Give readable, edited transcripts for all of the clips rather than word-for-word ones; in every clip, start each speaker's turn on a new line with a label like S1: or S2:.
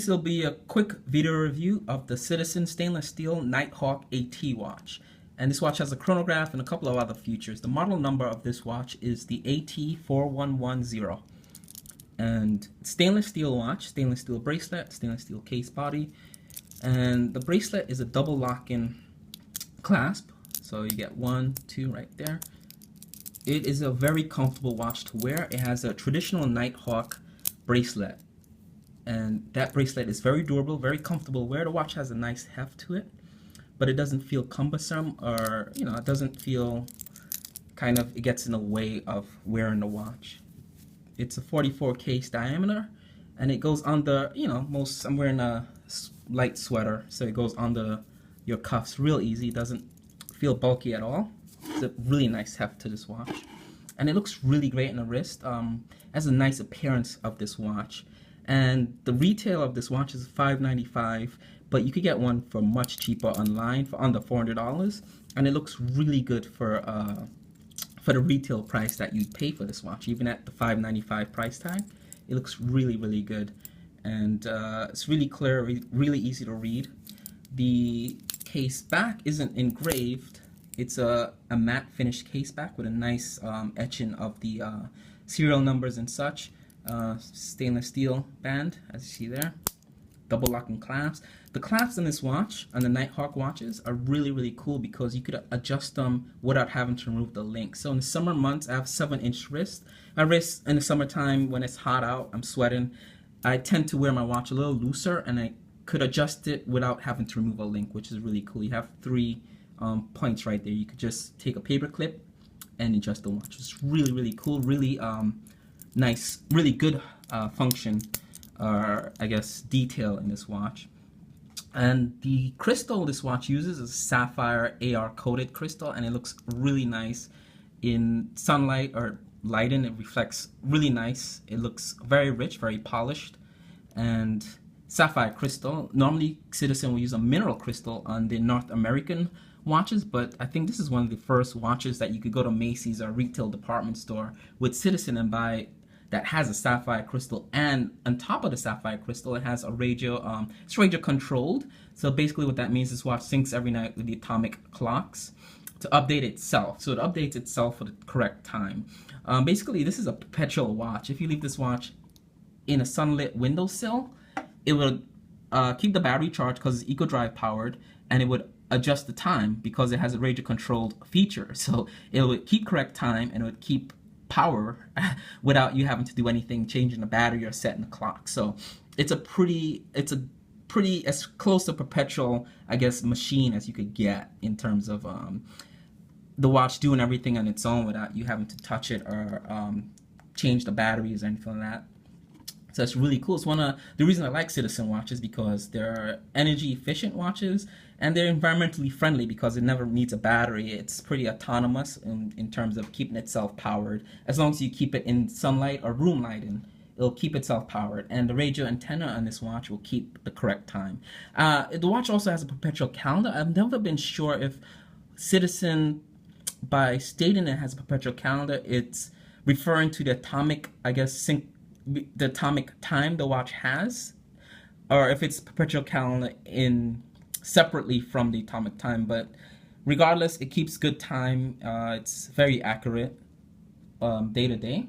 S1: Next, there'll be a quick video review of the Citizen Stainless Steel Nighthawk AT watch. And this watch has a chronograph and a couple of other features. The model number of this watch is the AT4110. And stainless steel watch, stainless steel bracelet, stainless steel case body. And the bracelet is a double lock-in clasp. So you get 1, 2 right there. It is a very comfortable watch to wear. It has a traditional Nighthawk bracelet. And that bracelet is very durable, very comfortable to wear. The watch has a nice heft to it, but it doesn't feel cumbersome, or it doesn't feel it gets in the way of wearing the watch. It's a 44 case diameter, and it goes under, I'm wearing a light sweater, so it goes under your cuffs real easy. It doesn't feel bulky at all. It's a really nice heft to this watch, and it looks really great in the wrist. Has a nice appearance of this watch. And the retail of this watch is $595, but you could get one for much cheaper online for under $400, and it looks really good for the retail price that you'd pay for this watch. Even at the $595 price tag, it looks really, really good, and it's really clear, really easy to read. The case back isn't engraved. It's a matte finished case back with a nice etching of the serial numbers and such. Stainless steel band, as you see there, double locking clasps. The clasps in this watch, on the Nighthawk watches, are really, really cool because you could adjust them without having to remove the link. So in the summer months, I have 7-inch wrist. My wrist in the summertime, when it's hot out, I'm sweating, I tend to wear my watch a little looser, and I could adjust it without having to remove a link, which is really cool. You have 3 points right there. You could just take a paper clip and adjust the watch. It's really, really cool, really nice, really good function, or I guess detail in this watch. And the crystal this watch uses is sapphire AR coated crystal, and it looks really nice in sunlight or lighting. It reflects really nice. It looks very rich, very polished, and sapphire crystal. Normally Citizen will use a mineral crystal on the North American watches, but I think this is one of the first watches that you could go to Macy's or retail department store with Citizen and buy that has a sapphire crystal, and on top of the sapphire crystal it has a radio, it's radio controlled. So basically what that means is watch syncs every night with the atomic clocks to update itself. So it updates itself for the correct time. Basically this is a perpetual watch. If you leave this watch in a sunlit windowsill, it will keep the battery charged because it's eco-drive powered, and it would adjust the time because it has a radio controlled feature. So it would keep correct time, and it would keep power without you having to do anything, changing the battery or setting the clock. So it's a pretty as close to perpetual, I guess, machine as you could get in terms of the watch doing everything on its own without you having to touch it or change the batteries or anything like that. So it's really cool. It's one of the reasons I like Citizen watches, because they're energy efficient watches, and they're environmentally friendly because it never needs a battery. It's pretty autonomous in terms of keeping itself powered. As long as you keep it in sunlight or room lighting, it'll keep itself powered. And the radio antenna on this watch will keep the correct time. The watch also has a perpetual calendar. I've never been sure if Citizen, by stating it has a perpetual calendar, it's referring to the atomic, I guess, the atomic time the watch has, or if it's perpetual calendar in separately from the atomic time. But regardless, it keeps good time. It's very accurate day to day.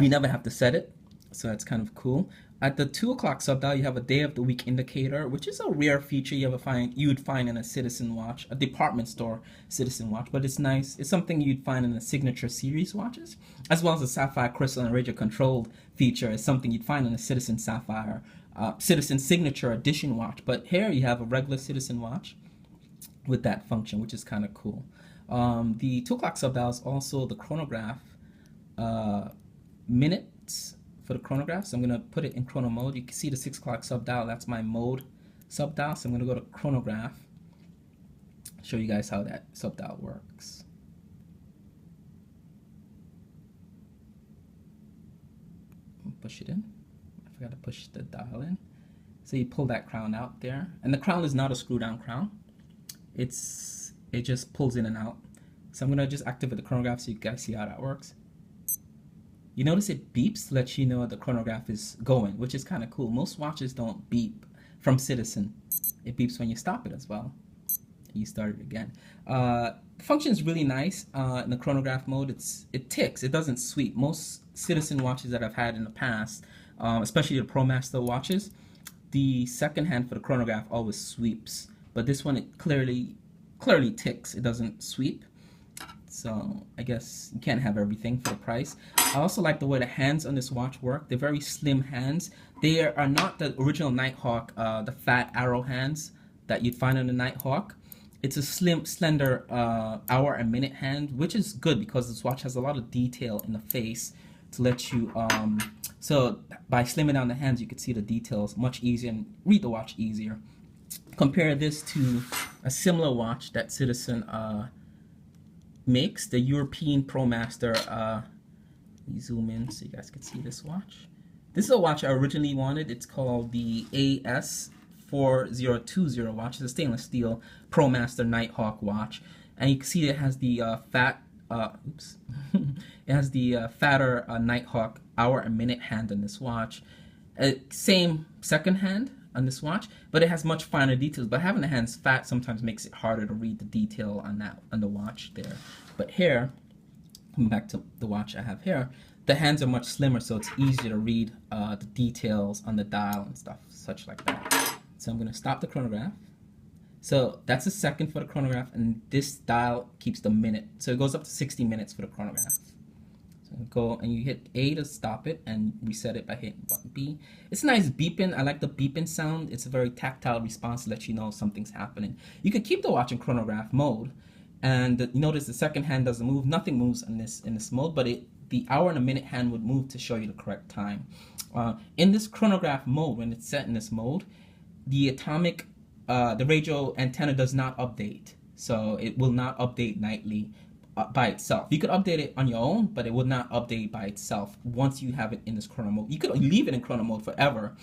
S1: You never have to set it, so that's kind of cool. At the 2 o'clock subdial, you have a day of the week indicator, which is a rare feature you would find in a Citizen watch, a department store Citizen watch, but it's nice. It's something you'd find in the Signature series watches, as well as the sapphire crystal and radio controlled feature is something you'd find in a Citizen Sapphire, Citizen Signature Edition watch. But here you have a regular Citizen watch with that function, which is kind of cool. The 2 o'clock subdial is also the chronograph minutes for the chronograph. So I'm going to put it in chrono mode. You can see the 6 o'clock subdial. That's my mode subdial. So I'm going to go to chronograph, show you guys how that subdial works. Push it in. I forgot to push the dial in. So you pull that crown out there, and the crown is not a screw down crown. It just pulls in and out. So I'm going to just activate the chronograph so you guys see how that works. You notice it beeps to let you know the chronograph is going, which is kind of cool. Most watches don't beep from Citizen. It beeps when you stop it as well. You start it again. The function is really nice in the chronograph mode. It ticks. It doesn't sweep. Most Citizen watches that I've had in the past, especially the ProMaster watches, the second hand for the chronograph always sweeps. But this one, it clearly ticks. It doesn't sweep. So I guess you can't have everything for the price. I also like the way the hands on this watch work. They're very slim hands. They are not the original Nighthawk, the fat arrow hands that you'd find on the Nighthawk. It's a slim, slender hour and minute hand, which is good because this watch has a lot of detail in the face to let you, so by slimming down the hands, you could see the details much easier and read the watch easier. Compare this to a similar watch that Citizen makes, the European ProMaster. Let me zoom in so you guys can see this watch. This is a watch I originally wanted. It's called the AT4110-55E watch. It's a stainless steel ProMaster Nighthawk watch, and you can see it has the it has the fatter Nighthawk hour and minute hand on this watch. Same second hand on this watch, but it has much finer details. But having the hands fat sometimes makes it harder to read the detail on the watch there. But here, coming back to the watch I have here, the hands are much slimmer, so it's easier to read the details on the dial and stuff, such like that. So I'm going to stop the chronograph. So that's a second for the chronograph, and this dial keeps the minute. So it goes up to 60 minutes for the chronograph. So go and you hit A to stop it and reset it by hitting button B. It's a nice beeping. I like the beeping sound. It's a very tactile response to let you know something's happening. You could keep the watch in chronograph mode, and you notice the second hand doesn't move. Nothing moves in this mode, but the hour and a minute hand would move to show you the correct time. In this chronograph mode, when it's set in this mode, the the radio antenna does not update, so it will not update nightly by itself. You could update it on your own, but it would not update by itself once you have it in this chrono mode. You could leave it in chrono mode forever,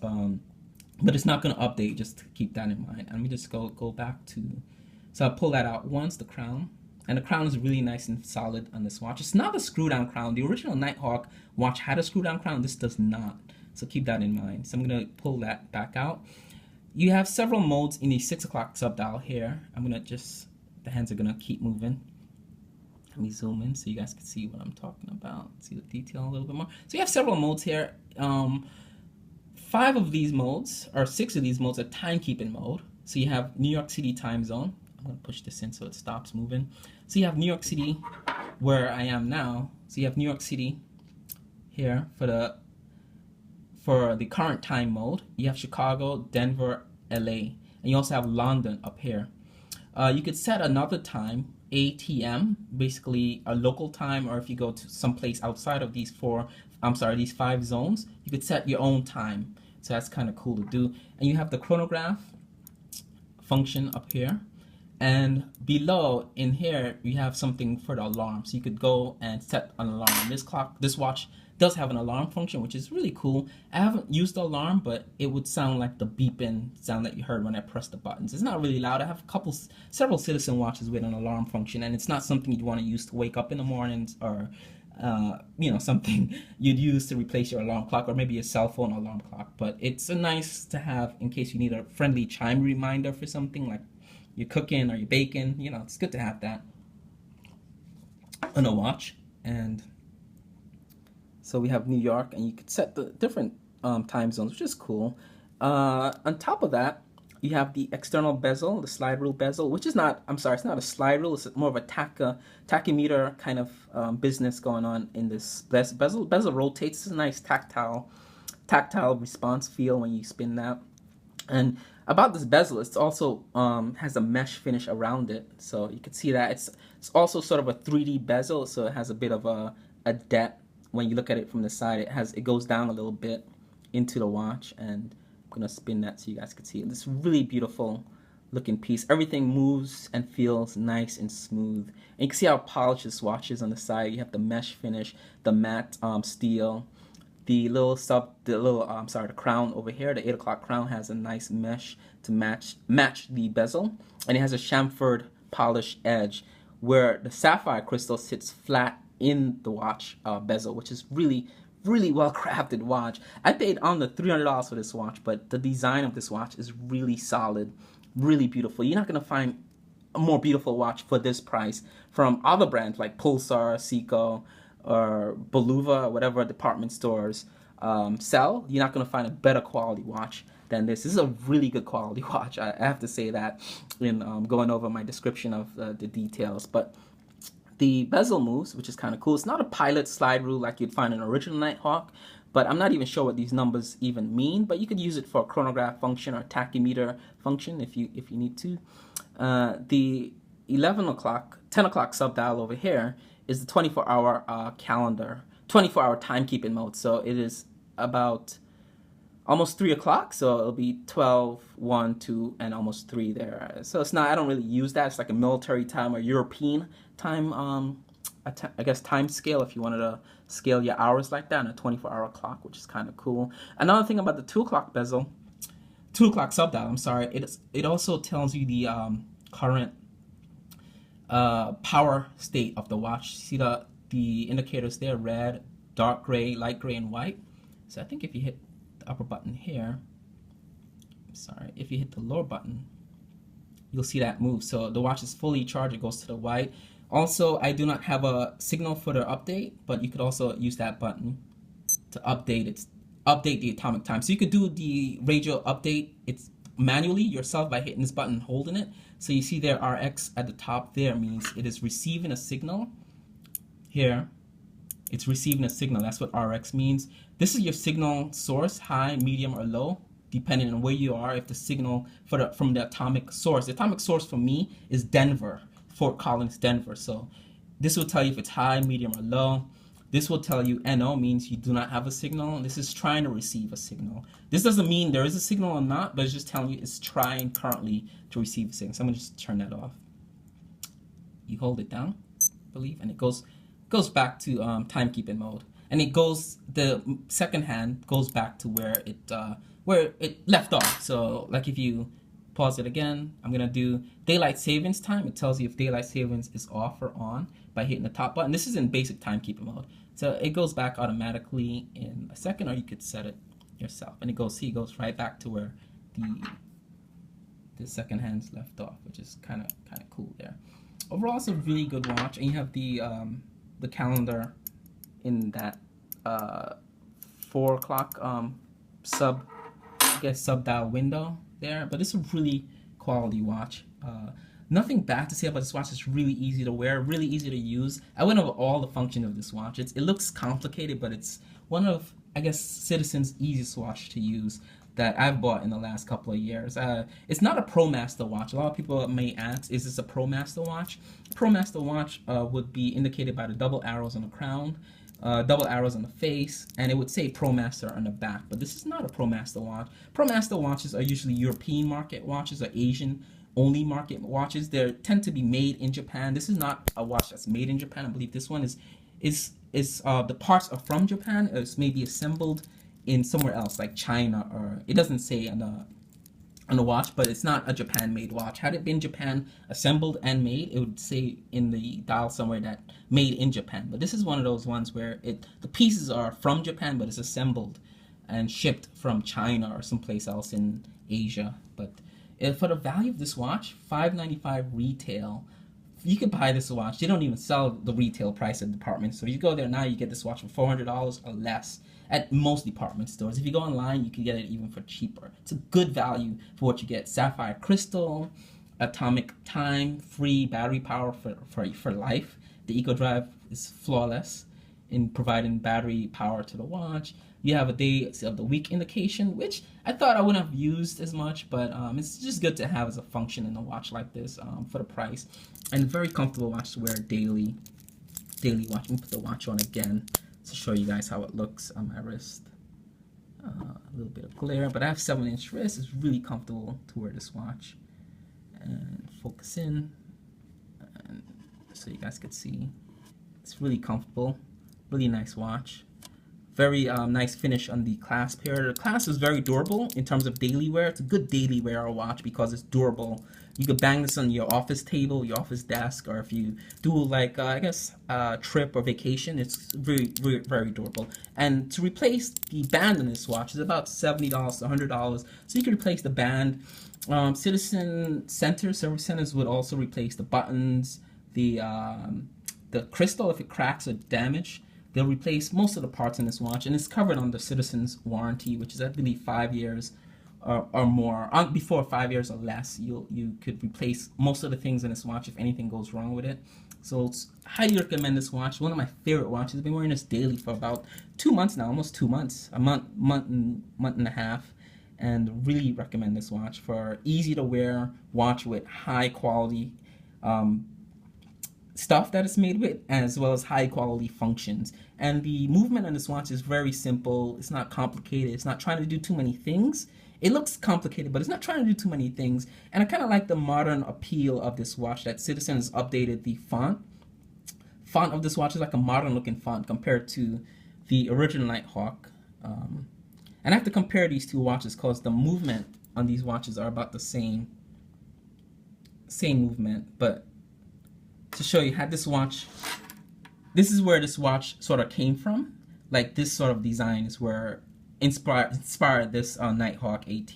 S1: but it's not going to update. Just keep that in mind. Let me just go back to, so I'll pull that out once, the crown, and the crown is really nice and solid on this watch. It's not a screw down crown. The original Nighthawk watch had a screw down crown. This does not, so keep that in mind. So I'm going to pull that back out. You have several modes in the 6 o'clock subdial here. I'm going to just, the hands are going to keep moving. Let me zoom in so you guys can see what I'm talking about. See the detail a little bit more. So you have several modes here. 5 of these modes, or 6 of these modes, are timekeeping mode. So you have New York City time zone. I'm going to push this in so it stops moving. So you have New York City, where I am now. So you have New York City here for the current time mode. You have Chicago, Denver, LA, and you also have London up here. You could set another time, ATM, basically a local time, or if you go to someplace outside of these 5 zones, you could set your own time. So that's kind of cool to do. And you have the chronograph function up here, and below in here you have something for the alarm. So you could go and set an alarm. This watch does have an alarm function, which is really cool. I haven't used the alarm, but it would sound like the beeping sound that you heard when I pressed the buttons. It's not really loud. I have several Citizen watches with an alarm function, and it's not something you'd want to use to wake up in the mornings, or something you'd use to replace your alarm clock, or maybe your cell phone alarm clock. But it's nice to have in case you need a friendly chime reminder for something like you're cooking or you're baking. It's good to have that on a watch. And so we have New York, and you could set the different time zones, which is cool. On top of that, you have the external bezel, the slide rule bezel, which is not, I'm sorry, it's not a slide rule. It's more of a tachymeter kind of business going on in this bezel. Bezel rotates. It's a nice tactile response feel when you spin that. And about this bezel, it's also has a mesh finish around it, so you can see that it's also sort of a 3D bezel, so it has a bit of a depth. When you look at it from the side, it goes down a little bit into the watch, and I'm gonna spin that so you guys can see it. This really beautiful looking piece. Everything moves and feels nice and smooth. And you can see how polished this watch is on the side. You have the mesh finish, the matte steel, the crown over here. The 8 o'clock crown has a nice mesh to match the bezel, and it has a chamfered polished edge where the sapphire crystal sits flat in the watch bezel, which is really well crafted watch. I paid on the $300 for this watch, but the design of this watch is really solid, really beautiful. You're not gonna find a more beautiful watch for this price from other brands like Pulsar, Seiko, or Beluva, whatever department stores sell. You're not gonna find a better quality watch than this. This is a really good quality watch. I have to say that in going over my description of the details. But the bezel moves, which is kind of cool. It's not a pilot slide rule like you'd find in an original Nighthawk, but I'm not even sure what these numbers even mean. But you could use it for a chronograph function or tachymeter function if you need to. The 11 o'clock, 10 o'clock subdial over here is the 24-hour calendar, 24-hour timekeeping mode. So it is about almost 3 o'clock, so it'll be 12, 1, 2, and almost 3 there. So it's not, I don't really use that. It's like a military time or European time, I guess time scale if you wanted to scale your hours like that on a 24-hour clock, which is kind of cool. Another thing about the 2 o'clock bezel, 2 o'clock subdial, I'm sorry, it also tells you the current power state of the watch. See the indicators there, red, dark gray, light gray, and white. So I think if you hit the upper button here, sorry, if you hit the lower button, you'll see that move. So the watch is fully charged, it goes to the white. Also, I do not have a signal for the update, but you could also use that button to update the atomic time. So you could do the radio update manually yourself by hitting this button and holding it. So you see there RX at the top there means it is receiving a signal. Here, it's receiving a signal. That's what RX means. This is your signal source, high, medium, or low, depending on where you are. If the signal from the atomic source for me is Denver, Fort Collins, Denver. So this will tell you if it's high, medium, or low. This will tell you NO means you do not have a signal. This is trying to receive a signal. This doesn't mean there is a signal or not, but it's just telling you it's trying currently to receive a signal. So I'm gonna just turn that off. You hold it down, I believe, and it goes back to timekeeping mode. And the second hand goes back to where it left off. So like if you pause it again, I'm gonna do daylight savings time. It tells you if daylight savings is off or on by hitting the top button. This is in basic timekeeping mode. So it goes back automatically in a second, or you could set it yourself. And it goes right back to where the second hand's left off, which is kind of cool there. Overall, it's a really good watch, and you have the calendar in that 4 o'clock subdial window there. But it's a really quality watch. Nothing bad to say about this watch. It's really easy to wear, really easy to use. I went over all the functions of this watch. It looks complicated, but it's one of, I guess, Citizen's easiest watch to use that I've bought in the last couple of years. It's not a ProMaster watch. A lot of people may ask, is this a ProMaster watch? ProMaster watch would be indicated by the double arrows on the crown, double arrows on the face, and it would say ProMaster on the back. But this is not a ProMaster watch. ProMaster watches are usually European market watches or Asian only market watches. They tend to be made in Japan. This is not a watch that's made in Japan. I believe this one is the parts are from Japan. It's maybe assembled in somewhere else like China, or it doesn't say on the watch, but it's not a Japan-made watch. Had it been Japan assembled and made, it would say in the dial somewhere that made in Japan. But this is one of those ones where the pieces are from Japan, but it's assembled and shipped from China or someplace else in Asia. But for the value of this watch, $595 retail, you could buy this watch. They don't even sell the retail price at department stores. You go there now, you get this watch for $400 or less at most department stores. If you go online, you can get it even for cheaper. It's a good value for what you get. Sapphire crystal, atomic time, free battery power for life. The EcoDrive is flawless in providing battery power to the watch. You have a day of the week indication, which I thought I wouldn't have used as much, but it's just good to have as a function in a watch like this for the price. And very comfortable watch to wear daily watch. Let me put the watch on again to show you guys how it looks on my wrist. A little bit of glare, but I have 7-inch wrist. It's really comfortable to wear this watch. And focus in, and so you guys could see. It's really comfortable, really nice watch. Very nice finish on the clasp here. The clasp is very durable in terms of daily wear. It's a good daily wear watch because it's durable. You could bang this on your office table, your office desk, or if you do like I guess a trip or vacation, it's very durable. And to replace the band on this watch is about $70 to $100. So you can replace the band. Citizen service centers would also replace the buttons, the crystal if it cracks or damage. They'll replace most of the parts in this watch, and it's covered under Citizen's warranty, which is I believe 5 years or more. Before 5 years or less, you could replace most of the things in this watch if anything goes wrong with it. So highly recommend this watch. One of my favorite watches. I've been wearing this daily for about 2 months now, almost 2 months, a month and a half, and really recommend this watch for easy to wear watch with high quality stuff that it's made with, as well as high quality functions. And the movement on this watch is very simple. It's not complicated. It's not trying to do too many things. It looks complicated, but it's not trying to do too many things. And I kind of like the modern appeal of this watch, that Citizen has updated the font. Font of this watch is like a modern looking font compared to the original Nighthawk. And I have to compare these two watches because the movement on these watches are about the same movement. But to show you how this watch, this is where this watch sort of came from. Like this sort of design is where inspired this Nighthawk AT.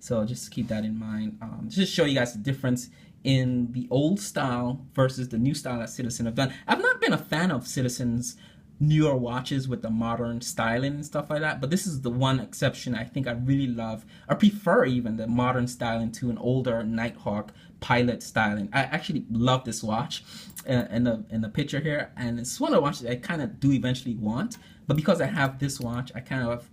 S1: So just keep that in mind. Just show you guys the difference in the old style versus the new style that Citizen have done. I've not been a fan of Citizen's newer watches with the modern styling and stuff like that, but this is the one exception I think I really love. I prefer even the modern styling to an older Nighthawk pilot styling. I actually love this watch in the picture here, and it's one of the watches I kind of do eventually want, but because I have this watch, I kind of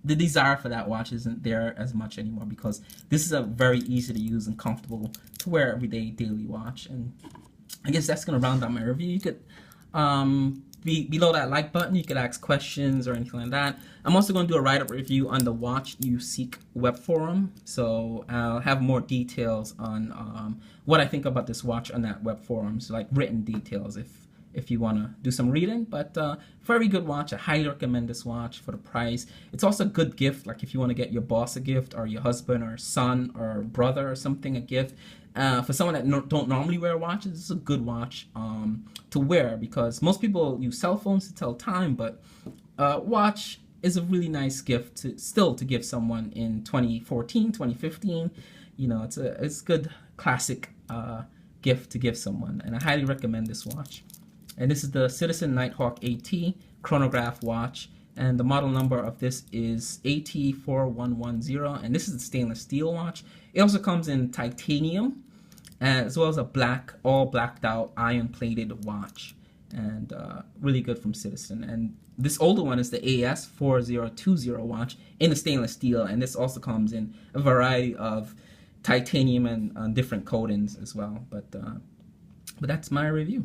S1: the desire for that watch isn't there as much anymore, because this is a very easy to use and comfortable to wear everyday daily watch. And I guess that's gonna round out my review. You could below that like button, you could ask questions or anything like that. I'm also going to do a write-up review on the Watch You Seek web forum, so I'll have more details on what I think about this watch on that web forum, so like written details if you want to do some reading. But very good watch. I highly recommend this watch for the price. It's also a good gift, like if you want to get your boss a gift, or your husband or son or brother or something a gift. For someone that don't normally wear watches, it's a good watch to wear, because most people use cell phones to tell time, but watch is a really nice gift to give someone in 2014, 2015. You know, it's a good classic gift to give someone, and I highly recommend this watch. And this is the Citizen Nighthawk AT chronograph watch, and the model number of this is AT4110, and this is a stainless steel watch. It also comes in titanium, as well as a all blacked out iron plated watch, and really good from Citizen. And this older one is the AS4020 watch in the stainless steel, and this also comes in a variety of titanium and different coatings as well. But that's my review.